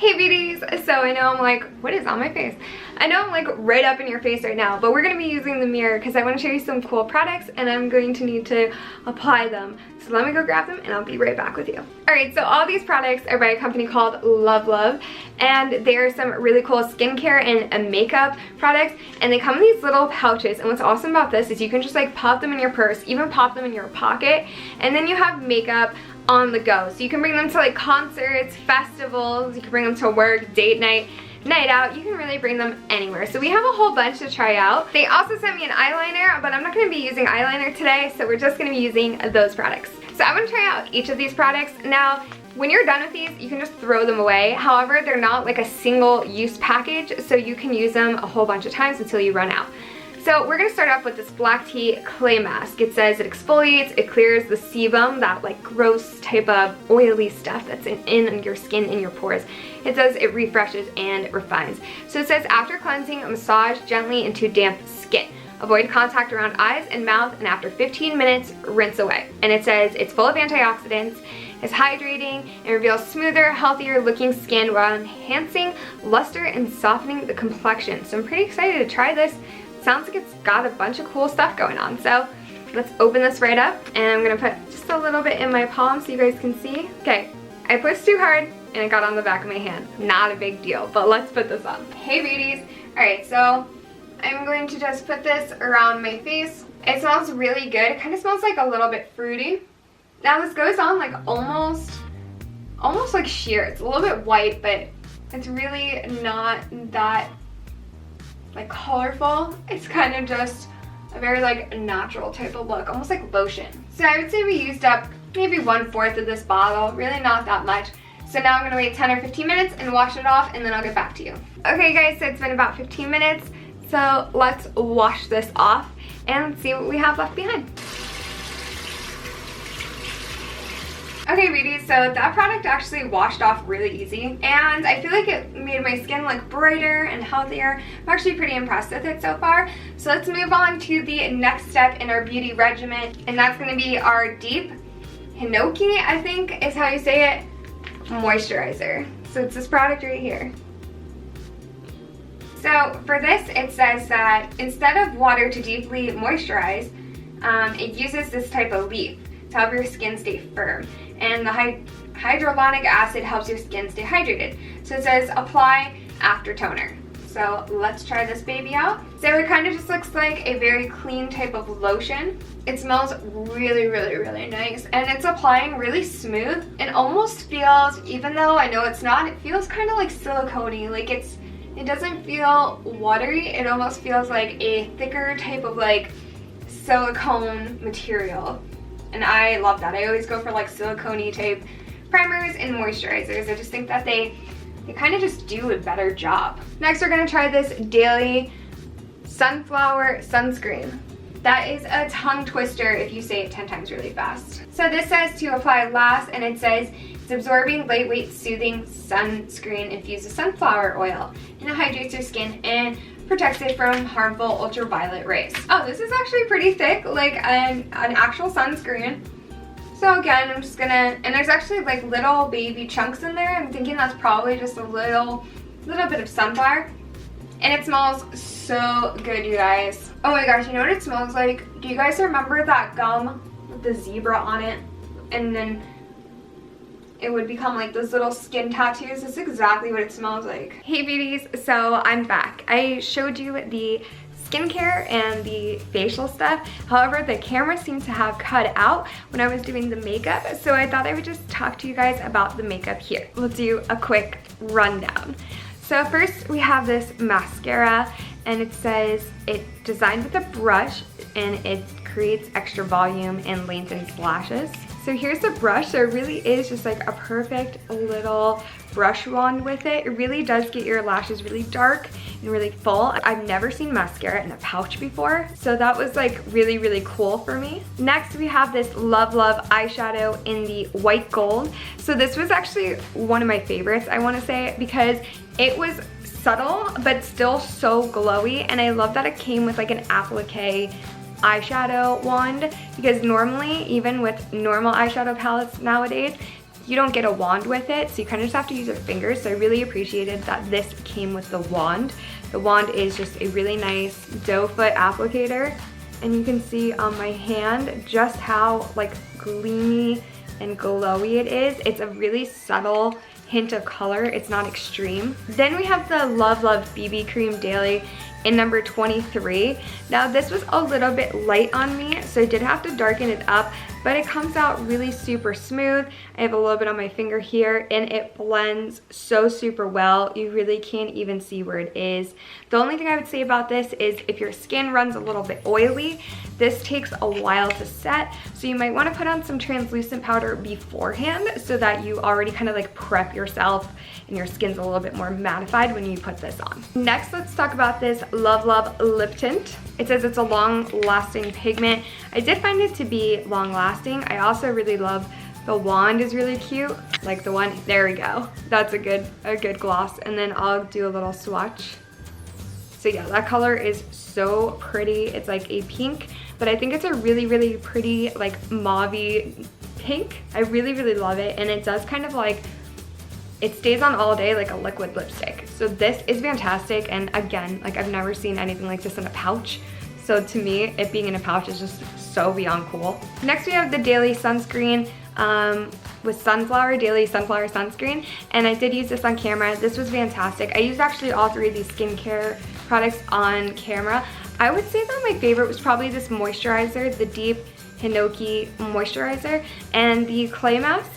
Hey beauties! So I know I'm like, what is on my face? I know I'm like right up in your face right now, but we're going to be using the mirror because I want to show you some cool products and I'm going to need to apply them. So let me go grab them and I'll be right back with you. Alright, so all these products are by a company called LovLuv, and they are some really cool skincare and makeup products, and they come in these little pouches. And what's awesome about this is you can just like pop them in your purse, even pop them in your pocket, and then you have makeup on the go. So you can bring them to like concerts, festivals, you can bring them to work, date night, night out. You can really bring them anywhere. So we have a whole bunch to try out. They also sent me an eyeliner, but I'm not going to be using eyeliner today, so we're just going to be using those products. So I'm going to try out each of these products. Now, when you're done with these, you can just throw them away. However, they're not like a single use package, so you can use them a whole bunch of times until you run out. So we're going to start off with this black tea clay mask. It says it exfoliates, it clears the sebum, that like gross type of oily stuff that's in your skin, in your pores. It says it refreshes and refines. So it says after cleansing, massage gently into damp skin. Avoid contact around eyes and mouth, and after 15 minutes, rinse away. And it says it's full of antioxidants, it's hydrating, and reveals smoother, healthier looking skin while enhancing luster and softening the complexion. So I'm pretty excited to try this. Sounds like it's got a bunch of cool stuff going on. So let's open this right up, and I'm gonna put just a little bit in my palm so you guys can see. Okay, I pushed too hard and it got on the back of my hand. Not a big deal, but let's put this on. Hey beauties. Alright, so I'm going to just put this around my face. It smells really good. It kind of smells like a little bit fruity. Now this goes on like almost like sheer. It's a little bit white, but it's really not that like colorful. It's kind of just a very like natural type of look, almost like lotion. So I would say we used up maybe 1/4 of this bottle, really not that much. So now I'm gonna wait 10 or 15 minutes and wash it off, and then I'll get back to you. Okay guys, so it's been about 15 minutes. So let's wash this off and see what we have left behind. Okay beauties, so that product actually washed off really easy, and I feel like it made my skin look brighter and healthier. I'm actually pretty impressed with it so far. So let's move on to the next step in our beauty regimen, and that's going to be our deep Hinoki, I think is how you say it, moisturizer. So it's this product right here. So for this, it says that instead of water to deeply moisturize, it uses this type of leaf to help your skin stay firm. And the hyaluronic acid helps your skin stay hydrated. So it says apply after toner. So let's try this baby out. So it kind of just looks like a very clean type of lotion. It smells really, really, really nice. And it's applying really smooth. It almost feels, even though I know it's not, it feels kind of like silicone-y. Like it doesn't feel watery. It almost feels like a thicker type of like silicone material. And I love that. I always go for like silicone-y type primers and moisturizers. I just think that they kind of just do a better job. Next, we're gonna try this Daily Sunflower Sunscreen. That is a tongue twister if you say it 10 times really fast. So this says to apply last, and it says it's absorbing, lightweight, soothing sunscreen infused with sunflower oil, and it hydrates your skin and protects it from harmful ultraviolet rays. Oh, this is actually pretty thick, like an actual sunscreen. So again, I'm just gonna, and there's actually like little baby chunks in there. I'm thinking that's probably just a little bit of sunflower. And it smells so good, you guys. Oh my gosh, you know what it smells like? Do you guys remember that gum with the zebra on it? And then it would become like those little skin tattoos. That's exactly what it smells like. Hey beauties, so I'm back. I showed you the skincare and the facial stuff. However, the camera seemed to have cut out when I was doing the makeup, so I thought I would just talk to you guys about the makeup here. Let's do a quick rundown. So first we have this mascara, and it says it's designed with a brush and it creates extra volume and lengthens lashes. So here's the brush. There really is just like a perfect little brush wand with it. It really does get your lashes really dark and really full. I've never seen mascara in a pouch before, so that was like really, really cool for me. Next, we have this LovLuv eyeshadow in the white gold. So this was actually one of my favorites, I want to say, because it was subtle but still so glowy, and I love that it came with like an applique eyeshadow wand, because normally, even with normal eyeshadow palettes nowadays, you don't get a wand with it, so you kind of just have to use your fingers. So I really appreciated that this came with the wand. The wand is just a really nice doe foot applicator, and you can see on my hand just how like gleamy and glowy it is. It's a really subtle hint of color. It's not extreme. Then we have the LovLuv BB Cream Daily in number 23. Now this was a little bit light on me, so I did have to darken it up, but it comes out really super smooth. I have a little bit on my finger here, and it blends so super well. You really can't even see where it is. The only thing I would say about this is if your skin runs a little bit oily, this takes a while to set, so you might want to put on some translucent powder beforehand so that you already kind of like prep yourself and your skin's a little bit more mattified when you put this on. Next, let's talk about this LovLuv Lip Tint. It says it's a long-lasting pigment. I did find it to be long-lasting. I also really love the wand is really cute. Like the one, there we go. That's a good gloss. And then I'll do a little swatch. So yeah, that color is so pretty. It's like a pink, but I think it's a really, really pretty like mauve-y pink. I really, really love it. And it does kind of like, it stays on all day like a liquid lipstick. So this is fantastic. And again, like I've never seen anything like this in a pouch. So to me, it being in a pouch is just so beyond cool. Next we have the Daily Sunscreen with Sunflower, Daily Sunflower Sunscreen. And I did use this on camera. This was fantastic. I used actually all three of these skincare products on camera. I would say that my favorite was probably this moisturizer, the Deep Hinoki moisturizer, and the clay mask.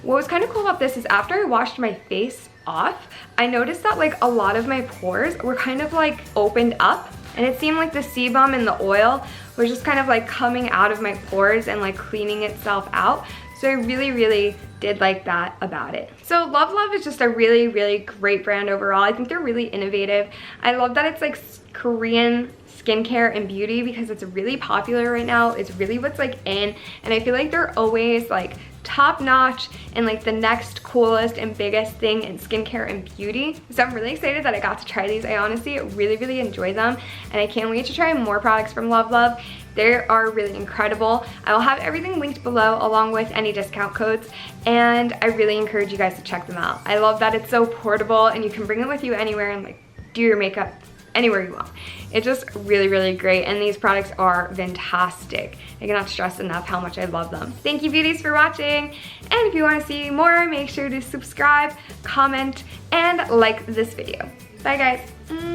What was kind of cool about this is after I washed my face off, I noticed that like a lot of my pores were kind of like opened up, and it seemed like the sebum and the oil was just kind of like coming out of my pores and like cleaning itself out. So I really, really did like that about it. So LovLuv is just a really, really great brand overall. I think they're really innovative. I love that it's like Korean skincare and beauty because it's really popular right now. It's really what's like in, and I feel like they're always like top notch and like the next coolest and biggest thing in skincare and beauty. So I'm really excited that I got to try these. I honestly really, really enjoy them, and I can't wait to try more products from LovLuv. They are really incredible. I will have everything linked below along with any discount codes, and I really encourage you guys to check them out. I love that it's so portable and you can bring it with you anywhere and like do your makeup anywhere you want. It's just really, really great, and these products are fantastic. I cannot stress enough how much I love them. Thank you, beauties, for watching, and if you want to see more, make sure to subscribe, comment, and like this video. Bye, guys.